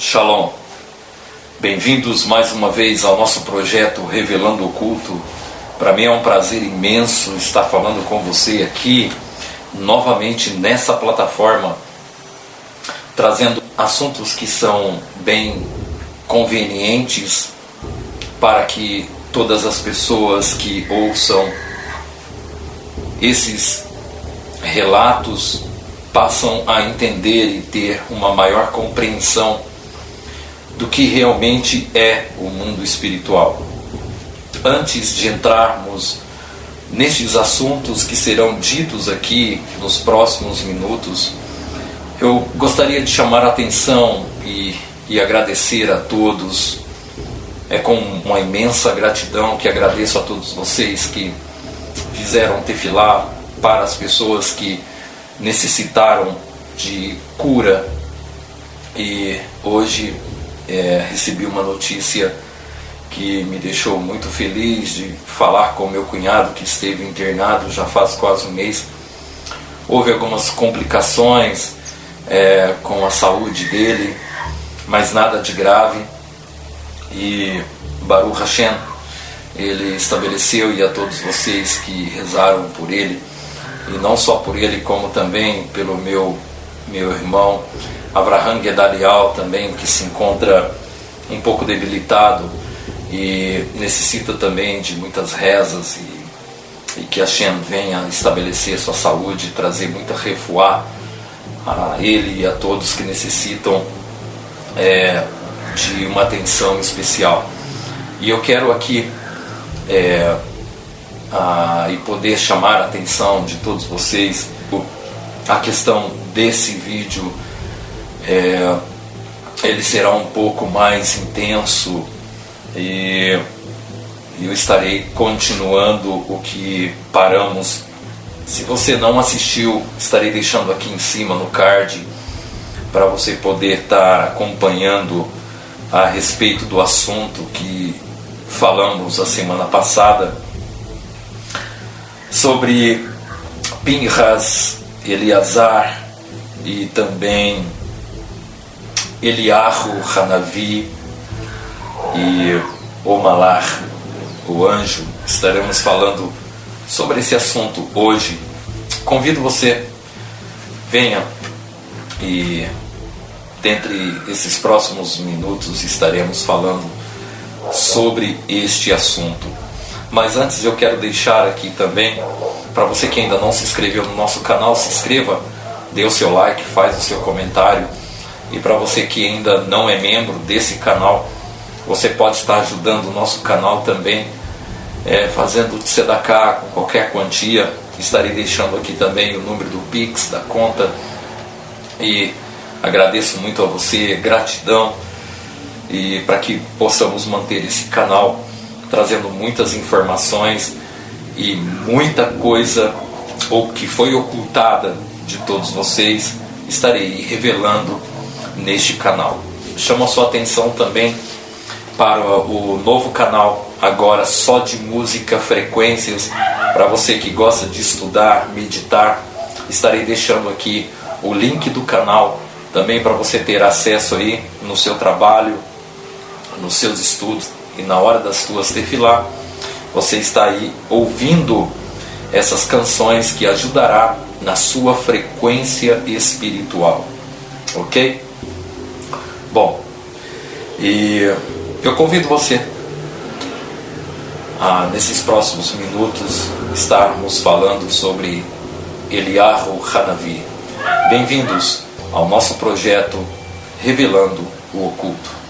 Shalom, bem-vindos mais uma vez ao nosso projeto Revelando o Oculto. Para mim é um prazer imenso estar falando com você aqui, novamente nessa plataforma, trazendo assuntos que são bem convenientes para que todas as pessoas que ouçam esses relatos passam a entender e ter uma maior compreensão do que realmente é o mundo espiritual. Antes de entrarmos nestes assuntos que serão ditos aqui nos próximos minutos, eu gostaria de chamar a atenção e agradecer a todos. É com uma imensa gratidão que agradeço a todos vocês que fizeram tefilá para as pessoas que necessitaram de cura. E hoje recebi uma notícia que me deixou muito feliz de falar com meu cunhado, que esteve internado já faz quase um mês. Houve algumas complicações com a saúde dele, mas nada de grave. E Baruch Hashem, ele estabeleceu, e a todos vocês que rezaram por ele, e não só por ele, como também pelo meu irmão Avraham Gedalial também, que se encontra um pouco debilitado e necessita também de muitas rezas, e que Hashem venha estabelecer sua saúde, trazer muita refuá a ele e a todos que necessitam de uma atenção especial. E eu quero aqui e poder chamar a atenção de todos vocês. A questão desse vídeo, ele será um pouco mais intenso, e eu estarei continuando o que paramos. Se você não assistiu, estarei deixando aqui em cima no card para você poder estar acompanhando a respeito do assunto que falamos a semana passada sobre Pinhas, Eleazar e também Eliyahu Hanavi e o Malach, o anjo. Estaremos falando sobre esse assunto hoje. Convido você, venha, e dentre esses próximos minutos estaremos falando sobre este assunto. Mas antes eu quero deixar aqui também, para você que ainda não se inscreveu no nosso canal, se inscreva, dê o seu like, faz o seu comentário. E para você que ainda não é membro desse canal, você pode estar ajudando o nosso canal também, fazendo tzedakah com qualquer quantia. Estarei deixando aqui também o número do Pix, da conta. E agradeço muito a você, gratidão, e para que possamos manter esse canal trazendo muitas informações e muita coisa ou que foi ocultada de todos vocês, estarei revelando neste canal. Chamo a sua atenção também para o novo canal, agora só de música, frequências, para você que gosta de estudar, meditar. Estarei deixando aqui o link do canal também para você ter acesso aí no seu trabalho, nos seus estudos, e na hora das suas tefilá, você está aí ouvindo essas canções que ajudará na sua frequência espiritual, ok? Bom, e eu convido você a, nesses próximos minutos, estarmos falando sobre Eliyahu Hanavi. Bem-vindos ao nosso projeto Revelando o Oculto.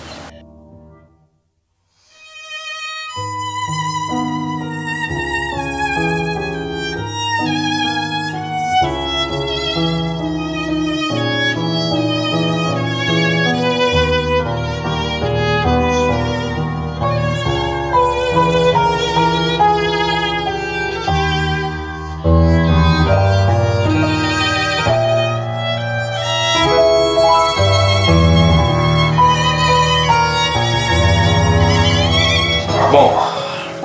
Bom,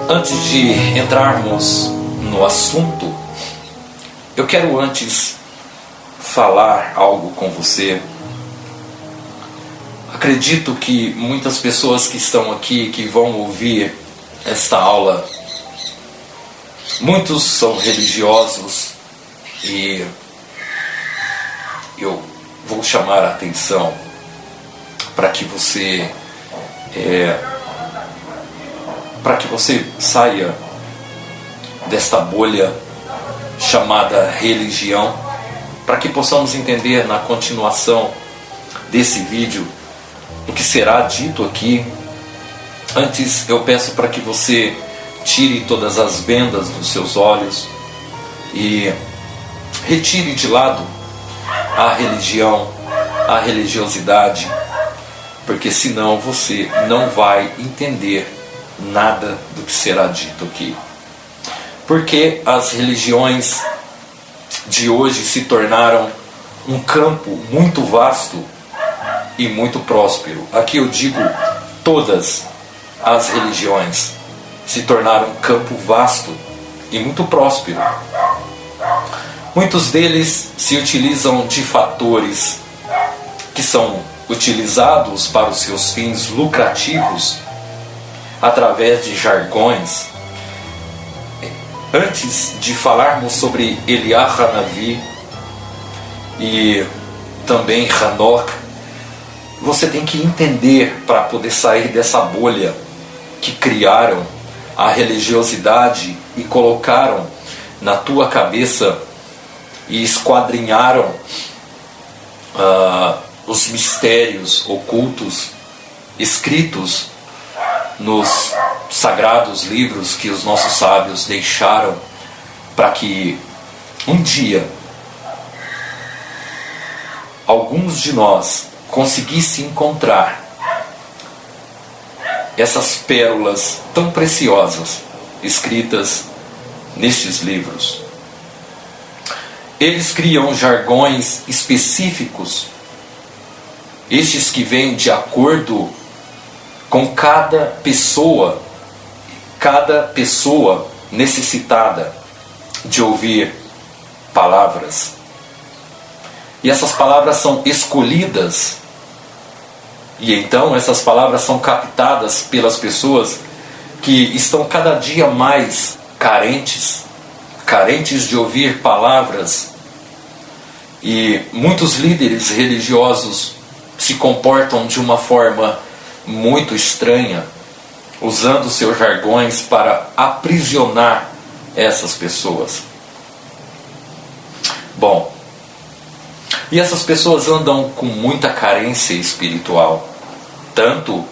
antes de entrarmos no assunto, eu quero antes falar algo com você Acredito que muitas pessoas que estão aqui, que vão ouvir esta aula, muitos são religiosos e eu vou chamar a atenção para que você saia desta bolha chamada religião, para que possamos entender na continuação desse vídeo o que será dito aqui. Antes eu peço para que você tire todas as vendas dos seus olhos e retire de lado a religião, a religiosidade, porque senão você não vai entender nada do que será dito aqui. Porque as religiões de hoje se tornaram um campo muito vasto e muito próspero. Aqui eu digo, todas as religiões se tornaram um campo vasto e muito próspero. Muitos deles se utilizam de fatores que são utilizados para os seus fins lucrativos através de jargões. Antes de falarmos sobre Eliá Hanavi e também Hanok, você tem que entender, para poder sair dessa bolha que criaram a religiosidade e colocaram na tua cabeça e esquadrinharam os mistérios ocultos escritos nos sagrados livros que os nossos sábios deixaram, para que um dia alguns de nós conseguissem encontrar essas pérolas tão preciosas escritas nestes livros. Eles criam jargões específicos, estes que vêm de acordo com cada pessoa necessitada de ouvir palavras. E essas palavras são escolhidas, e então essas palavras são captadas pelas pessoas que estão cada dia mais carentes de ouvir palavras. E muitos líderes religiosos se comportam de uma forma muito estranha, usando seus jargões para aprisionar essas pessoas. Bom, e essas pessoas andam com muita carência espiritual, tanto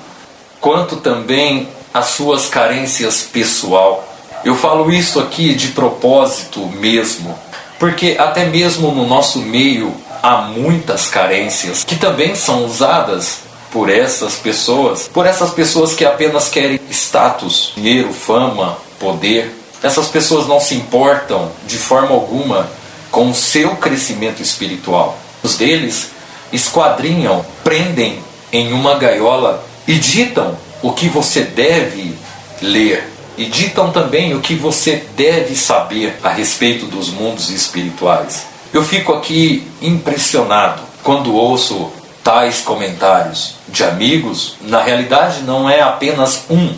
quanto também as suas carências pessoal. Eu falo isso aqui de propósito mesmo, porque até mesmo no nosso meio há muitas carências que também são usadas por essas pessoas que apenas querem status, dinheiro, fama, poder. Essas pessoas não se importam de forma alguma com o seu crescimento espiritual. Os deles esquadrinham, prendem em uma gaiola e ditam o que você deve ler, e ditam também o que você deve saber a respeito dos mundos espirituais. Eu fico aqui impressionado quando ouço tais comentários de amigos. Na realidade não é apenas um,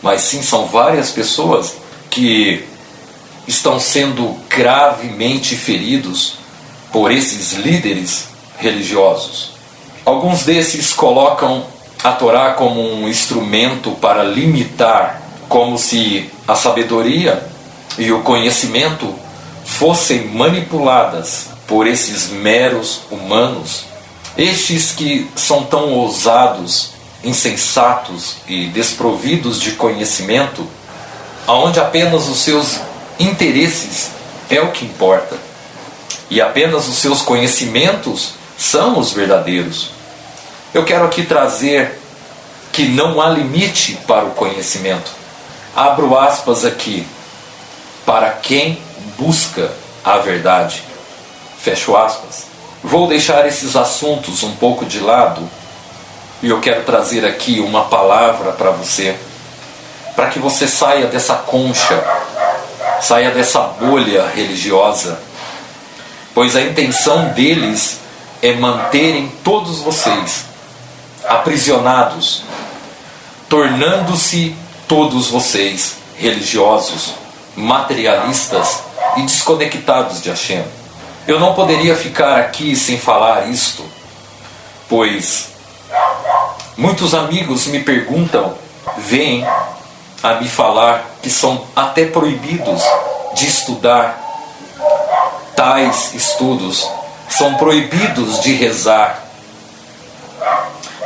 mas sim são várias pessoas que estão sendo gravemente feridos por esses líderes religiosos. Alguns desses colocam a Torá como um instrumento para limitar, como se a sabedoria e o conhecimento fossem manipuladas por esses meros humanos. Estes que são tão ousados, insensatos e desprovidos de conhecimento, aonde apenas os seus interesses é o que importa, e apenas os seus conhecimentos são os verdadeiros. Eu quero aqui trazer que não há limite para o conhecimento. Abro aspas aqui, para quem busca a verdade. Fecho aspas. Vou deixar esses assuntos um pouco de lado e eu quero trazer aqui uma palavra para você, para que você saia dessa concha, saia dessa bolha religiosa, pois a intenção deles é manterem todos vocês aprisionados, tornando-se todos vocês religiosos, materialistas e desconectados de Hashem. Eu não poderia ficar aqui sem falar isto, pois muitos amigos me perguntam, vêm a me falar que são até proibidos de estudar tais estudos, são proibidos de rezar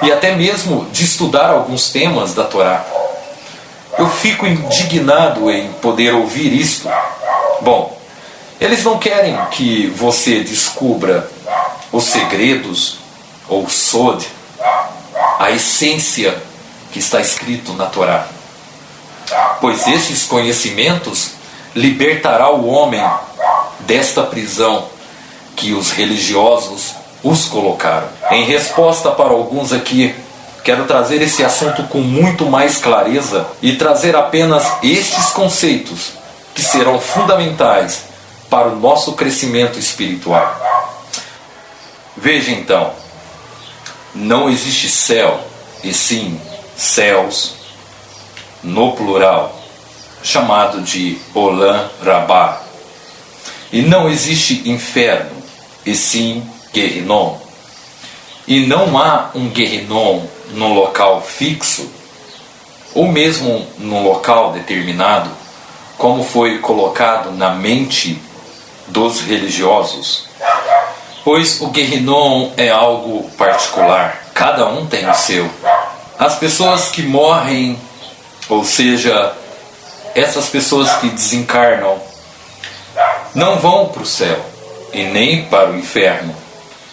e até mesmo de estudar alguns temas da Torá. Eu fico indignado em poder ouvir isto. Bom, eles não querem que você descubra os segredos ou sod, a essência que está escrito na Torá, pois estes conhecimentos libertará o homem desta prisão que os religiosos os colocaram. Em resposta para alguns aqui, quero trazer esse assunto com muito mais clareza e trazer apenas estes conceitos que serão fundamentais para o nosso crescimento espiritual. Veja então, não existe céu, e sim céus, no plural, chamado de Olam Rabá. E não existe inferno, e sim Gehinnom. E não há um Gehinnom num local fixo, ou mesmo num local determinado, como foi colocado na mente dos religiosos. Pois o Gehinnom é algo particular, cada um tem o seu. As pessoas que morrem, ou seja, essas pessoas que desencarnam, não vão para o céu, e nem para o inferno,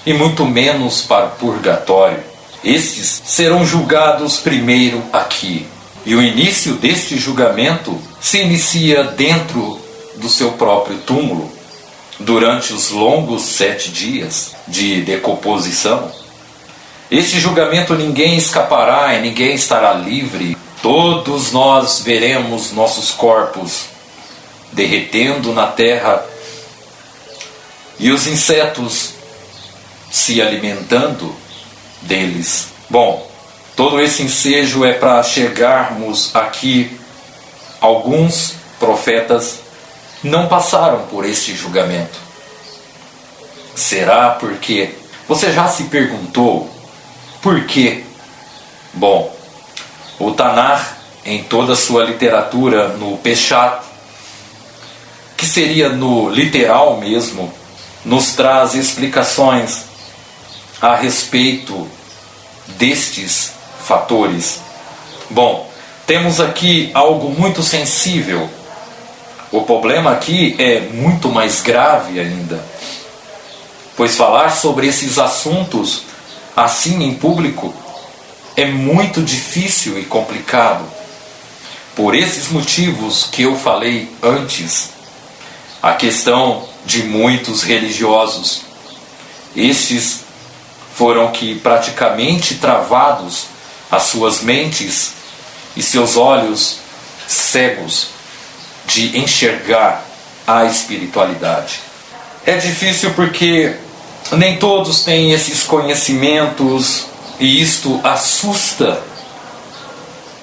e muito menos para o purgatório. Estes serão julgados primeiro aqui, e o início deste julgamento se inicia dentro do seu próprio túmulo, durante os longos 7 dias de decomposição. Este julgamento ninguém escapará e ninguém estará livre. Todos nós veremos nossos corpos derretendo na terra e os insetos se alimentando deles. Bom, todo esse ensejo é para chegarmos aqui. Alguns profetas não passaram por este julgamento. Será porque você já se perguntou por quê? Bom, o Tanar, em toda a sua literatura, no Peshat, que seria no literal mesmo, nos traz explicações a respeito destes fatores. Bom, temos aqui algo muito sensível. O problema aqui é muito mais grave ainda, pois falar sobre esses assuntos assim em público é muito difícil e complicado. Por esses motivos que eu falei antes, a questão de muitos religiosos, estes foram que praticamente travados as suas mentes e seus olhos cegos de enxergar a espiritualidade. É difícil porque nem todos têm esses conhecimentos e isto assusta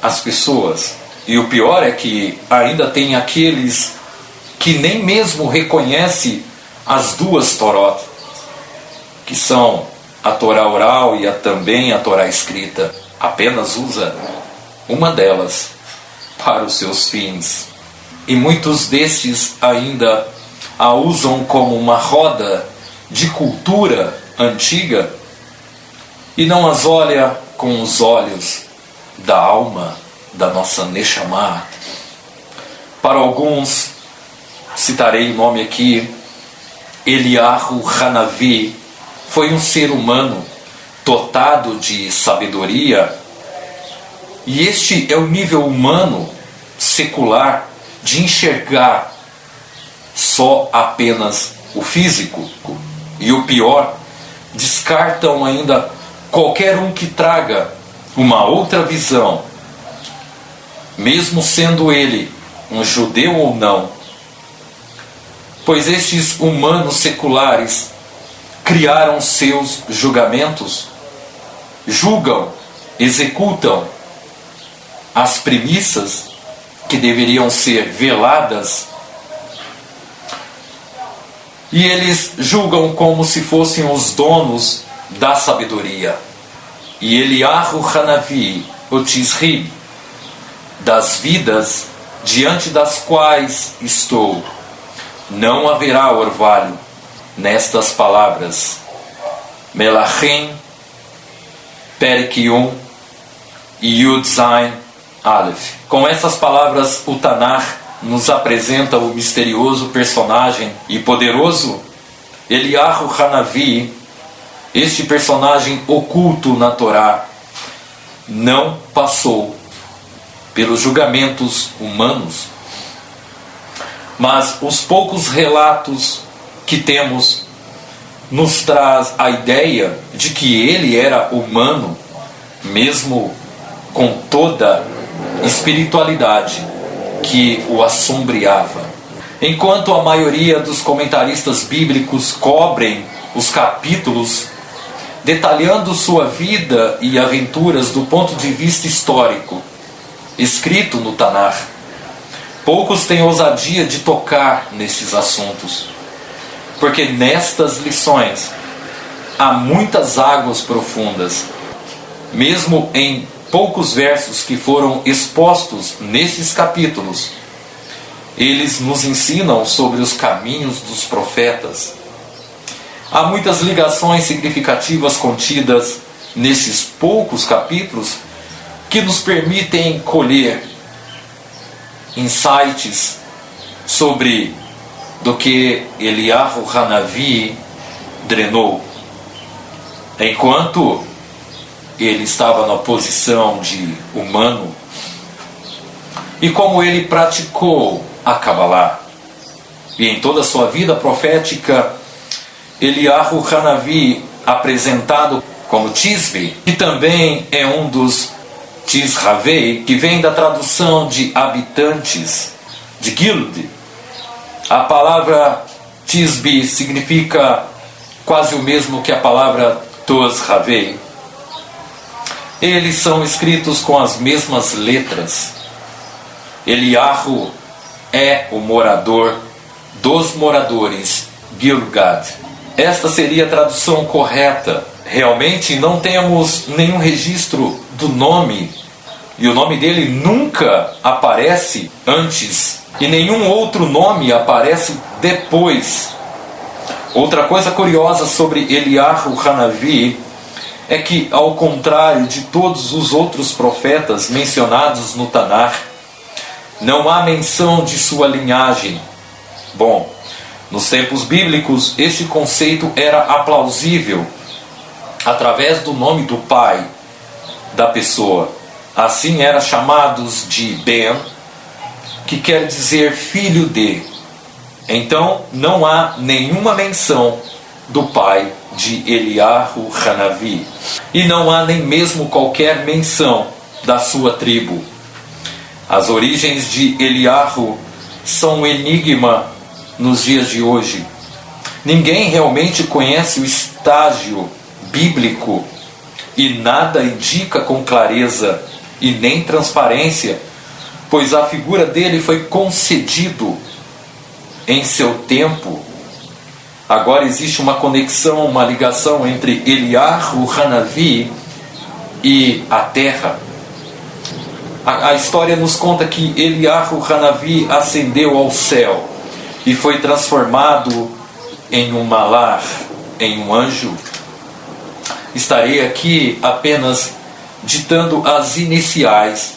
as pessoas. E o pior é que ainda tem aqueles que nem mesmo reconhecem as duas Torot, que são a Torá oral e também a Torá escrita. Apenas usa uma delas para os seus fins. E muitos destes ainda a usam como uma roda de cultura antiga e não as olha com os olhos da alma, da nossa Neshama. Para alguns, citarei o nome aqui, Eliyahu Hanavi, foi um ser humano dotado de sabedoria, e este é o nível humano, secular, de enxergar só apenas o físico. E o pior, descartam ainda qualquer um que traga uma outra visão, mesmo sendo ele um judeu ou não, pois estes humanos seculares criaram seus julgamentos, julgam executam as premissas que deveriam ser veladas, e eles julgam como se fossem os donos da sabedoria. E Eliyahu Hanavi, o Tisri, das vidas diante das quais estou, não haverá orvalho nestas palavras. Melachim, Perek 1 e Yud Zain Aleph. Com essas palavras, o Tanakh nos apresenta o misterioso personagem e poderoso Eliyahu Hanavi. Este personagem oculto na Torá não passou pelos julgamentos humanos, mas os poucos relatos que temos nos traz a ideia de que ele era humano, mesmo com toda espiritualidade que o assombreava. Enquanto a maioria dos comentaristas bíblicos cobrem os capítulos detalhando sua vida e aventuras do ponto de vista histórico, escrito no Tanakh, poucos têm ousadia de tocar nesses assuntos, porque nestas lições há muitas águas profundas. Mesmo em poucos versos que foram expostos nesses capítulos, eles nos ensinam sobre os caminhos dos profetas. Há muitas ligações significativas contidas nesses poucos capítulos que nos permitem colher insights sobre do que Eliyahu Hanavi drenou enquanto ele estava na posição de humano, e como ele praticou a Kabbalah. E em toda a sua vida profética, Eliyahu Hanavi, apresentado como Tisbi, que também é um dos Tisravei, que vem da tradução de habitantes, de Gild. A palavra Tisbi significa quase o mesmo que a palavra Tozravei. Eles são escritos com as mesmas letras. Eliyahu é o morador dos moradores, Gilgad. Esta seria a tradução correta. Realmente não temos nenhum registro do nome, e o nome dele nunca aparece antes, e nenhum outro nome aparece depois. Outra coisa curiosa sobre Eliyahu Hanavi é que, ao contrário de todos os outros profetas mencionados no Tanakh, não há menção de sua linhagem. Bom, nos tempos bíblicos, este conceito era aplausível através do nome do pai da pessoa. Assim eram chamados de Ben, que quer dizer filho de. Então não há nenhuma menção do pai de Eliyahu Hanavi, e não há nem mesmo qualquer menção da sua tribo. As origens de Eliyahu são um enigma nos dias de hoje. Ninguém realmente conhece o estágio bíblico, e nada indica com clareza e nem transparência, pois a figura dele foi concedido em seu tempo. Agora existe uma conexão, uma ligação entre Eliyahu Hanavi e a terra. A história nos conta que Eliyahu Hanavi ascendeu ao céu e foi transformado em um malar, em um anjo. Estarei aqui apenas ditando as iniciais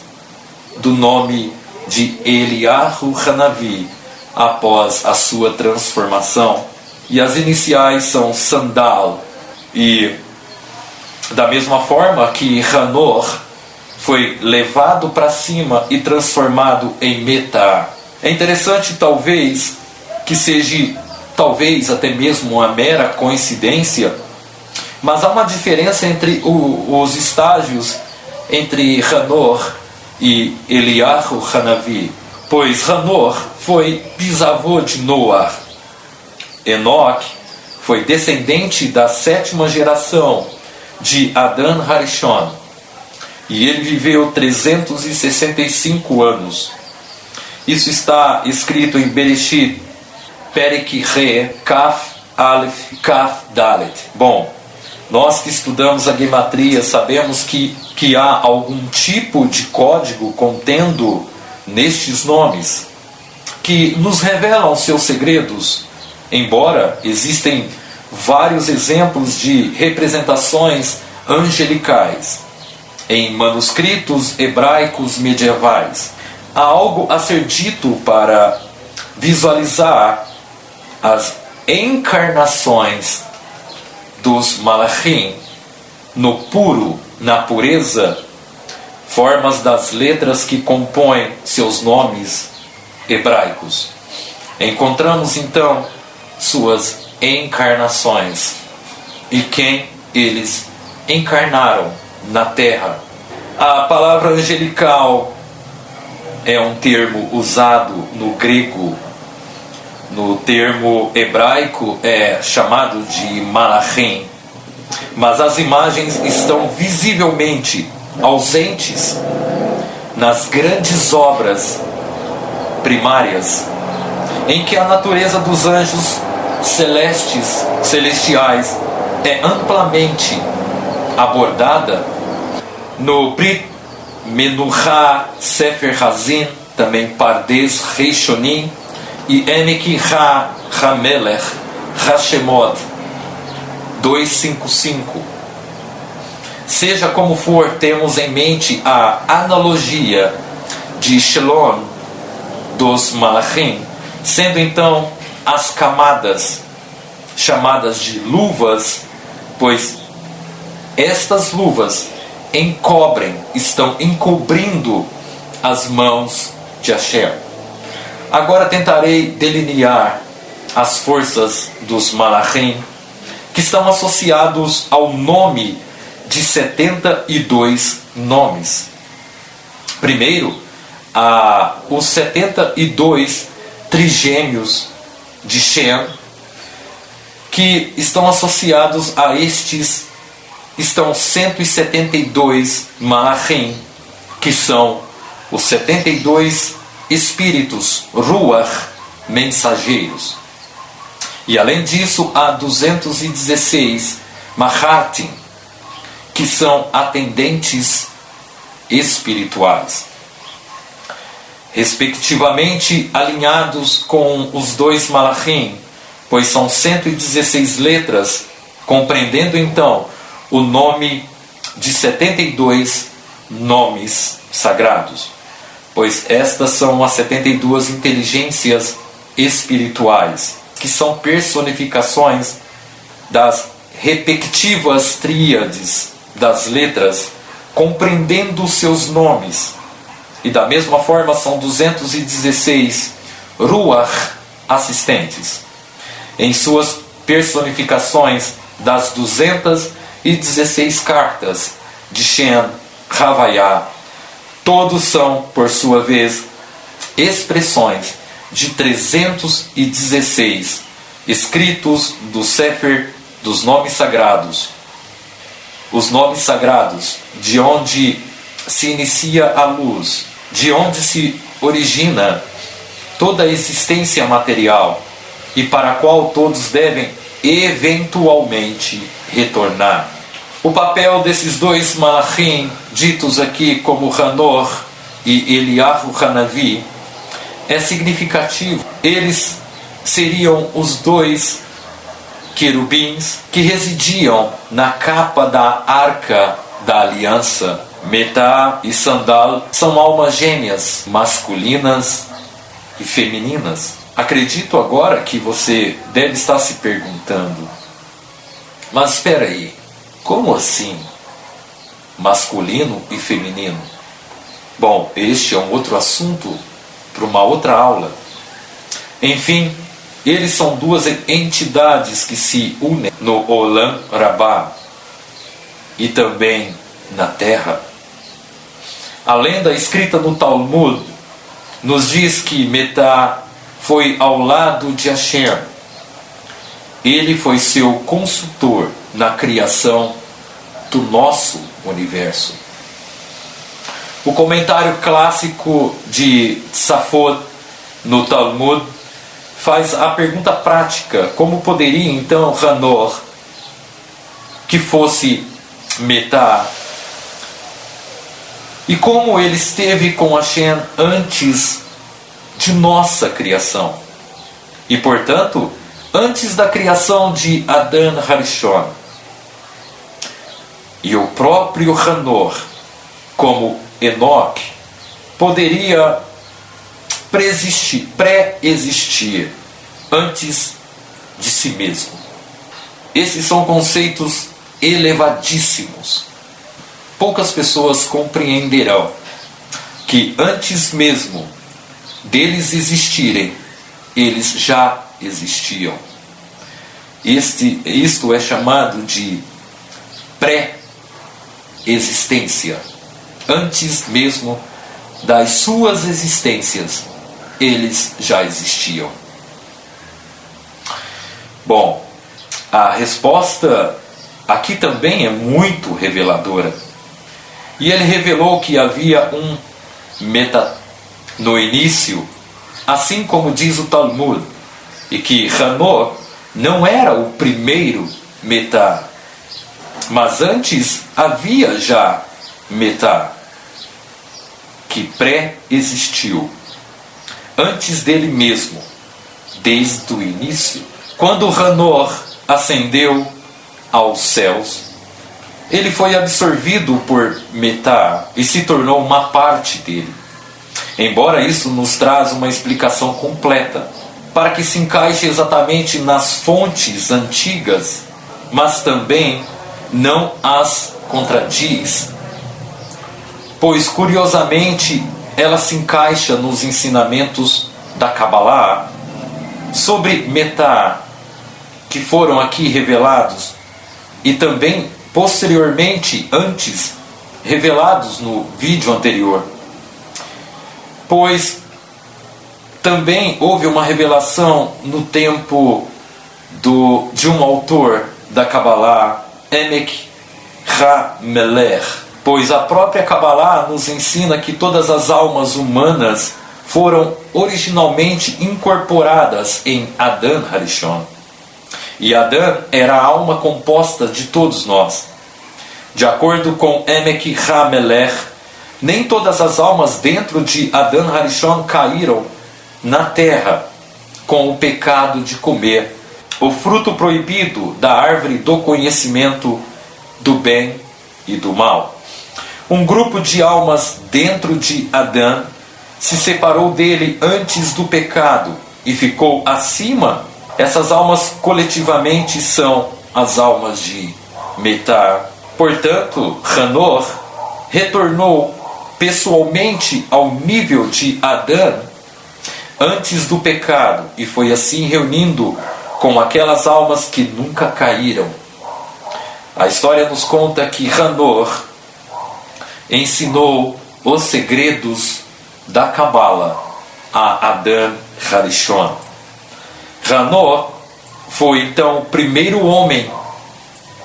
do nome de Eliyahu Hanavi após a sua transformação. E as iniciais são Sandal. E da mesma forma que Hanor foi levado para cima e transformado em Metá. É interessante talvez que seja até mesmo uma mera coincidência, mas há uma diferença entre os estágios entre Hanor e Eliyahu Hanavi, pois Hanor foi bisavô de Noah. Enoque foi descendente da 7ª geração de Adão Harishon. e ele viveu 365 anos. Isso está escrito em Bereshit, Perek Re, Kaf, Aleph, Kaf, Dalet. Bom, nós que estudamos a gematria sabemos que há algum tipo de código contendo nestes nomes que nos revelam seus segredos, embora existem vários exemplos de representações angelicais em manuscritos hebraicos medievais. Há algo a ser dito para visualizar as encarnações dos malachim no puro, na pureza, formas das letras que compõem seus nomes hebraicos. Encontramos então suas encarnações e quem eles encarnaram na terra. A palavra angelical é um termo usado no grego. No termo hebraico é chamado de malachim, mas as imagens estão visivelmente ausentes nas grandes obras primárias, em que a natureza dos anjos celestiais é amplamente abordada. No Brit Menucha Sefer Hazin, também Pardes Reishonim, e Emek HaMelech Hashemot 255. Seja como for, temos em mente a analogia de Shelon dos Malachim, sendo então as camadas chamadas de luvas, pois estas luvas estão encobrindo as mãos de Hashem. Agora tentarei delinear as forças dos Malachim, que estão associados ao nome de 72 nomes. Primeiro, os 72 trigêmeos de Shem, que estão associados a estes, estão 172 Malachim, que são os 72 espíritos, Ruach, mensageiros. E além disso, há 216 Mahatim, que são atendentes espirituais, respectivamente alinhados com os dois Malachim, pois são 116 letras, compreendendo então o nome de 72 nomes sagrados, pois estas são as 72 inteligências espirituais, que são personificações das respectivas tríades das letras, compreendendo seus nomes. E da mesma forma são 216 Ruach assistentes, em suas personificações das 216 cartas de Shem Havayah. Todos são, por sua vez, expressões de 316 escritos do Sefer dos nomes sagrados. Os nomes sagrados, de onde se inicia a luz, de onde se origina toda a existência material e para a qual todos devem eventualmente retornar. O papel desses dois Malachim, ditos aqui como Hanor e Eliyahu Hanavi, é significativo. Eles seriam os dois querubins que residiam na capa da Arca da Aliança. Metá e Sandal são almas gêmeas, masculinas e femininas. Acredito agora que você deve estar se perguntando: mas espera aí, como assim? Masculino e feminino? Bom, este é um outro assunto para uma outra aula. Enfim, eles são duas entidades que se unem no Olam Rabá e também na Terra. A lenda escrita no Talmud nos diz que Metá foi ao lado de Hashem. Ele foi seu consultor na criação do nosso universo. O comentário clássico de Safod no Talmud faz a pergunta prática: como poderia então Hanor, que fosse Metá, e como ele esteve com Hashem antes de nossa criação, e portanto antes da criação de Adão Harishon, e o próprio Hanor, como Enoque, poderia pré-existir antes de si mesmo. Esses são conceitos elevadíssimos. Poucas pessoas compreenderão que antes mesmo deles existirem, eles já existiam. Isto é chamado de pré-existência. Antes mesmo das suas existências, eles já existiam. Bom, a resposta aqui também é muito reveladora. E ele revelou que havia um Metá no início, assim como diz o Talmud, e que Hanor não era o primeiro Metá, mas antes havia já Metá, que pré-existiu, antes dele mesmo, desde o início. Quando Hanor ascendeu aos céus, ele foi absorvido por Metá e se tornou uma parte dele. Embora isso nos traz uma explicação completa, para que se encaixe exatamente nas fontes antigas, mas também não as contradiz, pois curiosamente ela se encaixa nos ensinamentos da Kabbalah sobre Metá, que foram aqui revelados, e também posteriormente, antes, revelados no vídeo anterior. Pois também houve uma revelação no tempo de um autor da Kabbalah, Emek Ha-Melech, pois a própria Kabbalah nos ensina que todas as almas humanas foram originalmente incorporadas em Adão Harishon. E Adão era a alma composta de todos nós. De acordo com Emek Ha-Melech, nem todas as almas dentro de Adão Harishon caíram na terra com o pecado de comer o fruto proibido da árvore do conhecimento do bem e do mal. Um grupo de almas dentro de Adão se separou dele antes do pecado e ficou acima. Essas almas coletivamente são as almas de Metá. Portanto, Hanor retornou pessoalmente ao nível de Adão antes do pecado e foi assim reunindo com aquelas almas que nunca caíram. A história nos conta que Hanor ensinou os segredos da Kabbalah a Adão Harishon. Hanor foi então o primeiro homem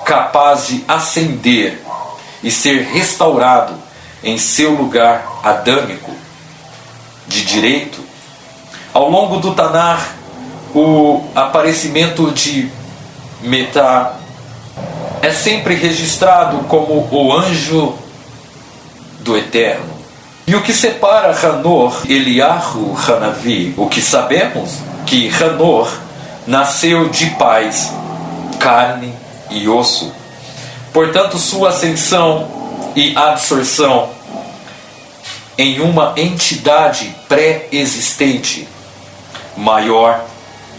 capaz de ascender e ser restaurado em seu lugar adâmico de direito. Ao longo do Tanar, o aparecimento de Metá é sempre registrado como o anjo do Eterno. E o que separa Hanor, Eliyahu Hanavi, o que sabemos que Hanor nasceu de pais, carne e osso. Portanto, sua ascensão e absorção em uma entidade pré-existente maior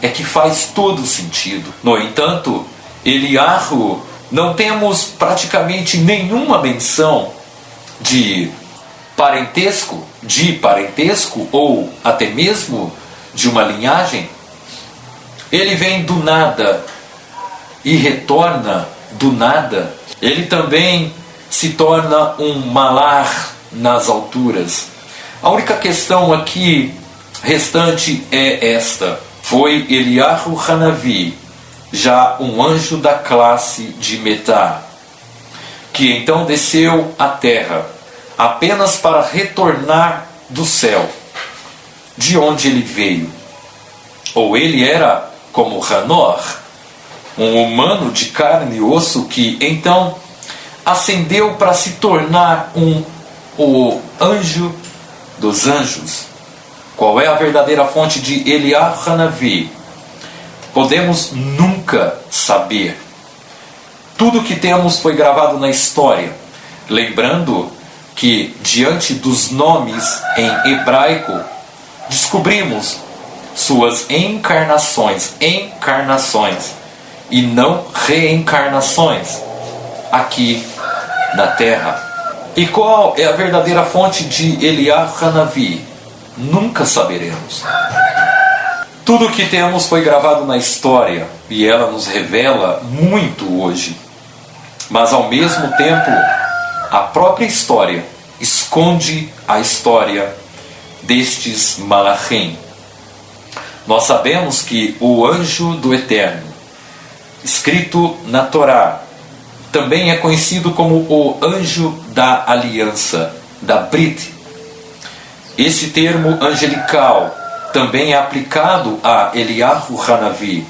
é que faz todo sentido. No entanto, Eliyahu, não temos praticamente nenhuma menção de parentesco ou até mesmo de uma linhagem. Ele vem do nada e retorna do nada. Ele também se torna um malar nas alturas. A única questão aqui restante é esta: foi Eliyahu Hanavi, já um anjo da classe de Metá, que então desceu à terra apenas para retornar do céu, de onde ele veio. Ou ele era como Hanor, um humano de carne e osso que então ascendeu para se tornar o anjo dos anjos. Qual é a verdadeira fonte de Eliyahu Hanavi? Podemos nunca saber. Tudo que temos foi gravado na história. Lembrando que, diante dos nomes em hebraico, descobrimos suas encarnações, e não reencarnações, aqui na Terra. E qual é a verdadeira fonte de Eliyahu Hanavi? Nunca saberemos. Tudo o que temos foi gravado na história, e ela nos revela muito hoje. Mas ao mesmo tempo, a própria história esconde a história destes Malachim. Nós sabemos que o anjo do Eterno, escrito na Torá, também é conhecido como o anjo da aliança, da Brit. Este termo angelical também é aplicado a Eliyahu Hanavi.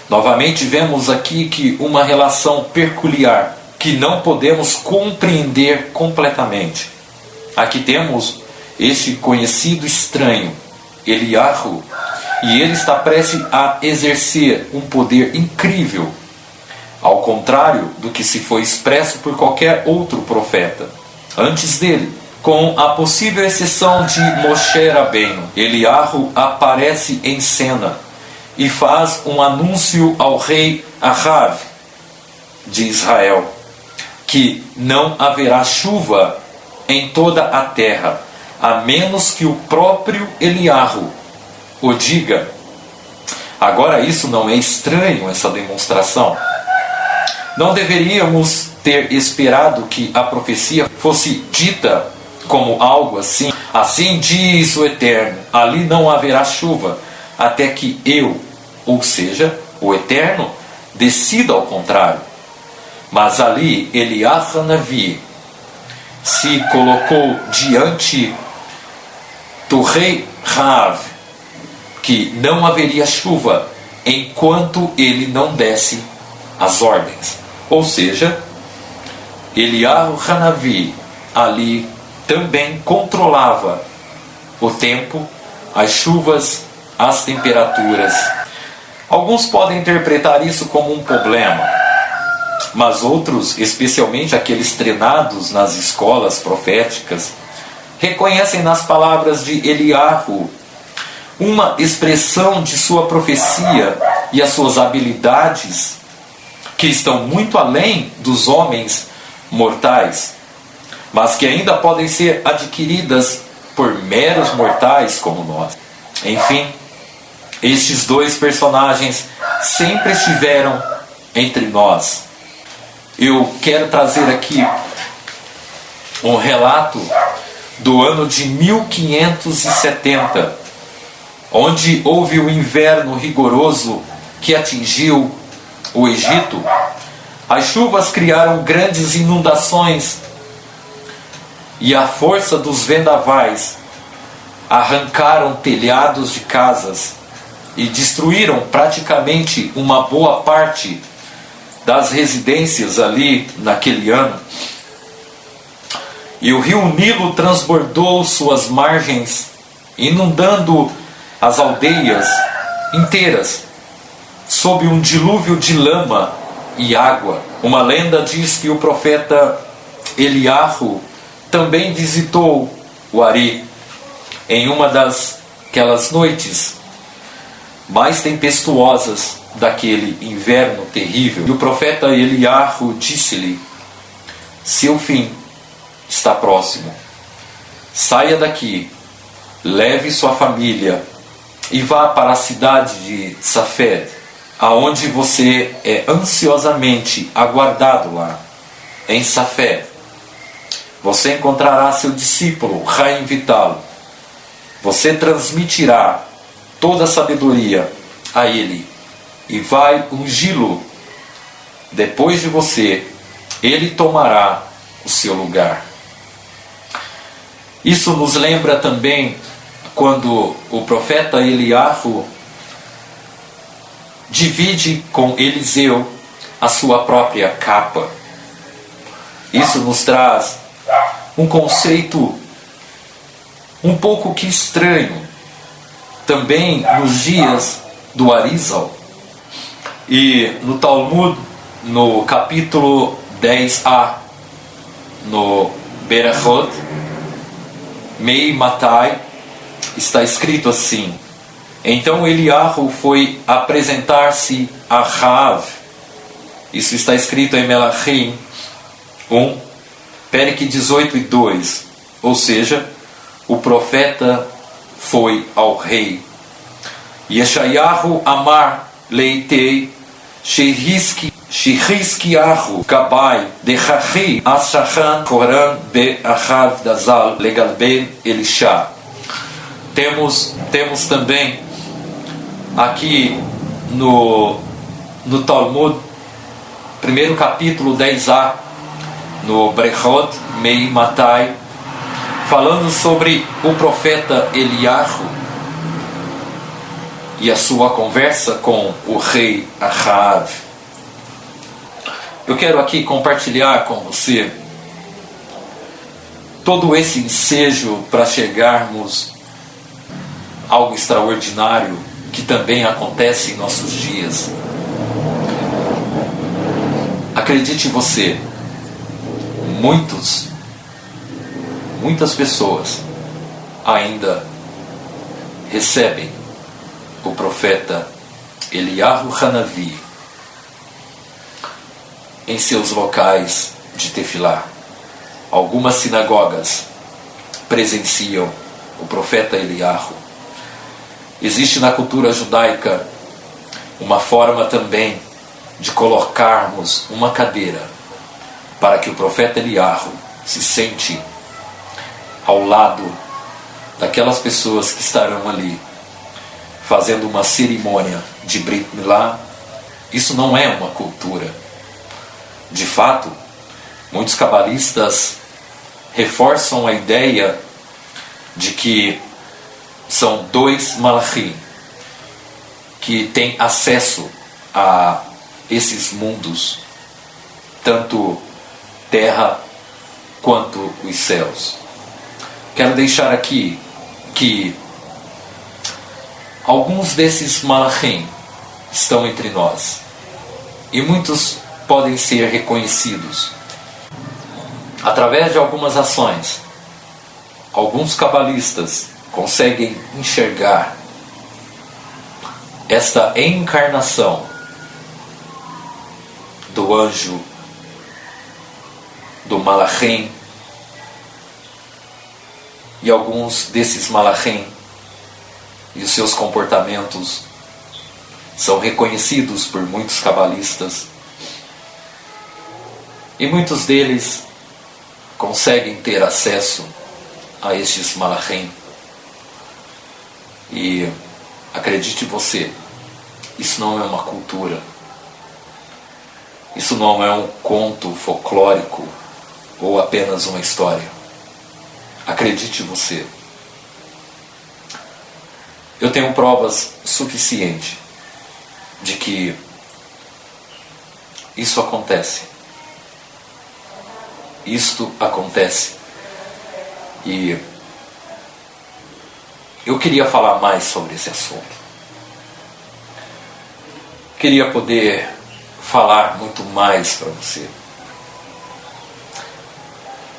Novamente vemos aqui que uma relação peculiar que não podemos compreender completamente. Aqui temos este conhecido estranho, Eliyahu, e ele está prestes a exercer um poder incrível, ao contrário do que se foi expresso por qualquer outro profeta antes dele. Com a possível exceção de Moshe Rabbeinu, Eliyahu aparece em cena e faz um anúncio ao rei Ahav de Israel, que não haverá chuva em toda a terra, a menos que o próprio Eliyahu o diga. Agora, isso não é estranho, essa demonstração? Não deveríamos ter esperado que a profecia fosse dita como algo assim? Assim diz o Eterno, ali não haverá chuva, até que eu, ou seja, o Eterno, decida ao contrário. Mas ali, Eliyahu Hanavi se colocou diante do rei Rav, que não haveria chuva enquanto ele não desse as ordens. Ou seja, Eliyahu Hanavi ali também controlava o tempo, as chuvas, as temperaturas. Alguns podem interpretar isso como um problema, mas outros, especialmente aqueles treinados nas escolas proféticas, reconhecem nas palavras de Eliyahu uma expressão de sua profecia e as suas habilidades que estão muito além dos homens mortais, mas que ainda podem ser adquiridas por meros mortais como nós. Enfim, estes dois personagens sempre estiveram entre nós. Eu quero trazer aqui um relato do ano de 1570, onde houve um inverno rigoroso que atingiu o Egito. As chuvas criaram grandes inundações e a força dos vendavais arrancaram telhados de casas e destruíram praticamente uma boa parte das residências ali naquele ano. E o rio Nilo transbordou suas margens, inundando as aldeias inteiras, sob um dilúvio de lama e água. Uma lenda diz que o profeta Eliyahu também visitou o Ari em uma daquelas noites mais tempestuosas daquele inverno terrível. E o profeta Eliyahu disse-lhe: seu fim está próximo. Saia daqui, leve sua família e vá para a cidade de Safed, aonde você é ansiosamente aguardado lá. Em Safed você encontrará seu discípulo Chaim Vital. Você transmitirá toda a sabedoria a ele e vai ungí-lo. Depois de você, ele tomará o seu lugar. Isso nos lembra também quando o profeta Eliahu divide com Eliseu a sua própria capa. Isso nos traz um conceito um pouco que estranho, também nos dias do Arizal. E no Talmud, no capítulo 10a, no Berachot, Mei Matai, está escrito assim: então Eliahu foi apresentar-se a Rav. Isso está escrito em Melachim 1, Perek 18 e 2. Ou seja, o profeta foi ao rei. Yeshayahu Amar Leitei Shehizkiyahu Gabai Dechachi Ashachan Koran Be Achav Dazal Legalben Elisha. Temos também aqui no Talmud, primeiro capítulo 10a, no Brechot Mei Matai, falando sobre o profeta Eliahu e a sua conversa com o rei Ahav. Eu quero aqui compartilhar com você todo esse ensejo para chegarmos a algo extraordinário que também acontece em nossos dias. Acredite você, muitas pessoas ainda recebem o profeta Eliahu Hanavi em seus locais de tefilá. Algumas sinagogas presenciam o profeta Eliahu. Existe na cultura judaica uma forma também de colocarmos uma cadeira para que o profeta Eliahu se sente ao lado daquelas pessoas que estarão ali fazendo uma cerimônia de Brit Milá. Isso não é uma cultura. De fato, muitos cabalistas reforçam a ideia de que são dois malachim que têm acesso a esses mundos, tanto terra quanto os céus. Quero deixar aqui que alguns desses malachim estão entre nós e muitos podem ser reconhecidos através de algumas ações. Alguns cabalistas conseguem enxergar esta encarnação do anjo, do malachim, e alguns desses malachim e os seus comportamentos são reconhecidos por muitos cabalistas, e muitos deles conseguem ter acesso a estes malachim. E acredite você, isso não é uma cultura, isso não é um conto folclórico ou apenas uma história. Acredite você. Eu tenho provas suficientes de que isso acontece. Isto acontece. E eu queria falar mais sobre esse assunto. Queria poder falar muito mais para você.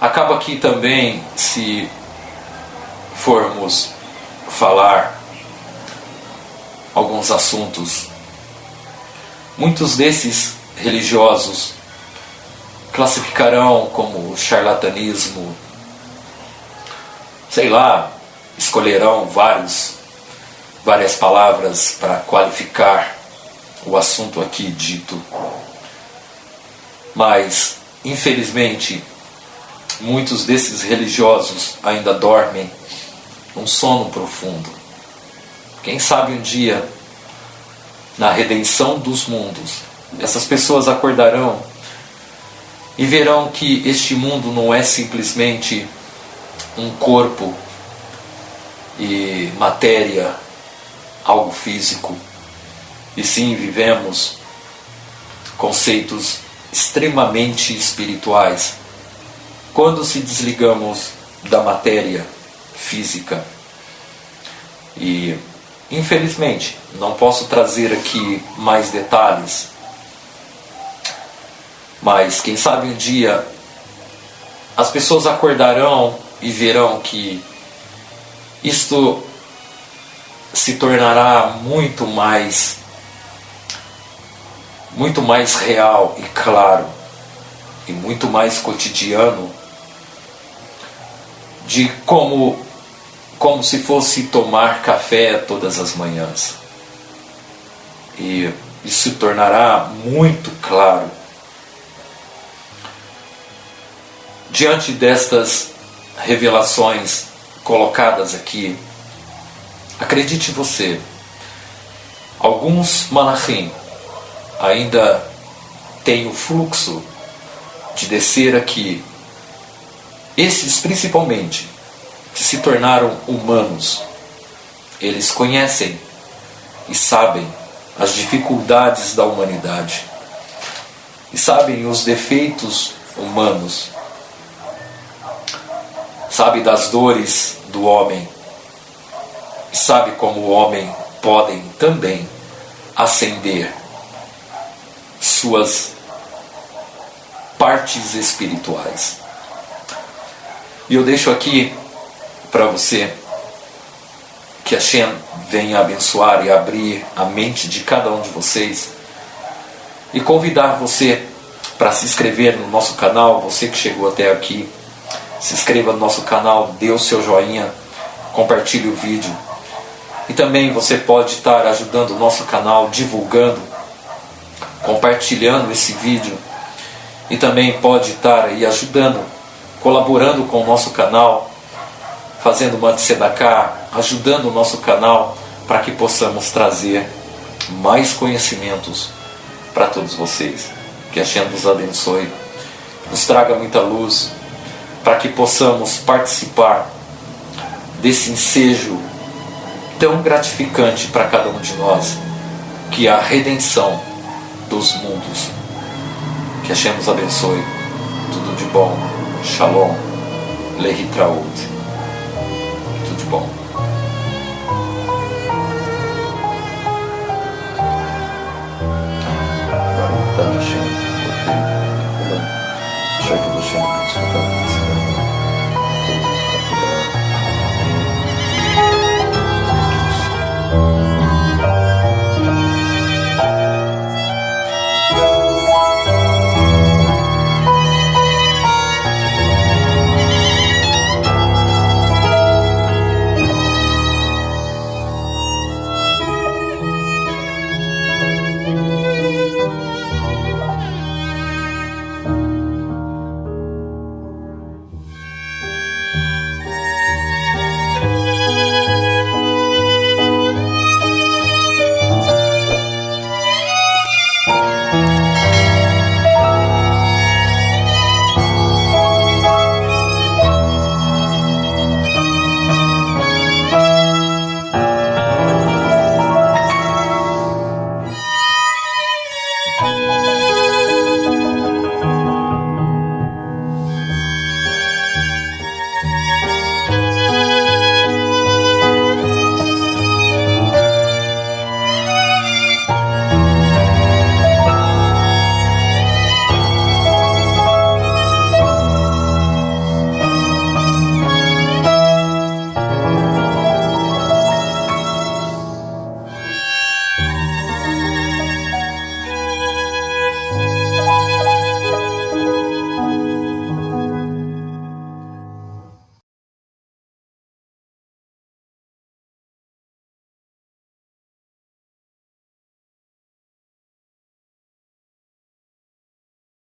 Acaba aqui também, se formos falar alguns assuntos, muitos desses religiosos classificarão como charlatanismo, sei lá, escolherão várias palavras para qualificar o assunto aqui dito. Mas, infelizmente, muitos desses religiosos ainda dormem um sono profundo. Quem sabe um dia, na redenção dos mundos, essas pessoas acordarão e verão que este mundo não é simplesmente um corpo e matéria, algo físico, e sim vivemos conceitos extremamente espirituais quando se desligamos da matéria física. E infelizmente não posso trazer aqui mais detalhes, mas quem sabe um dia as pessoas acordarão e verão que isto se tornará muito mais real e claro e muito mais cotidiano, de como se fosse tomar café todas as manhãs. E isso se tornará muito claro. Diante destas revelações colocadas aqui, acredite você, alguns malachim ainda têm o fluxo de descer aqui. Esses principalmente, que se tornaram humanos, eles conhecem e sabem as dificuldades da humanidade, e sabem os defeitos humanos, sabe das dores do homem, e sabe como o homem podem também ascender suas partes espirituais. E eu deixo aqui para você que Hashem venha abençoar e abrir a mente de cada um de vocês, e convidar você para se inscrever no nosso canal. Você que chegou até aqui, se inscreva no nosso canal, dê o seu joinha, compartilhe o vídeo. E também você pode estar ajudando o nosso canal, divulgando, compartilhando esse vídeo. E também pode estar aí ajudando, colaborando com o nosso canal, fazendo uma tzedakah, ajudando o nosso canal, para que possamos trazer mais conhecimentos para todos vocês. Que Hashem vos abençoe, nos traga muita luz, para que possamos participar desse ensejo tão gratificante para cada um de nós, que é a redenção dos mundos. Que Hashem nos abençoe, tudo de bom. Shalom, Lehitraot.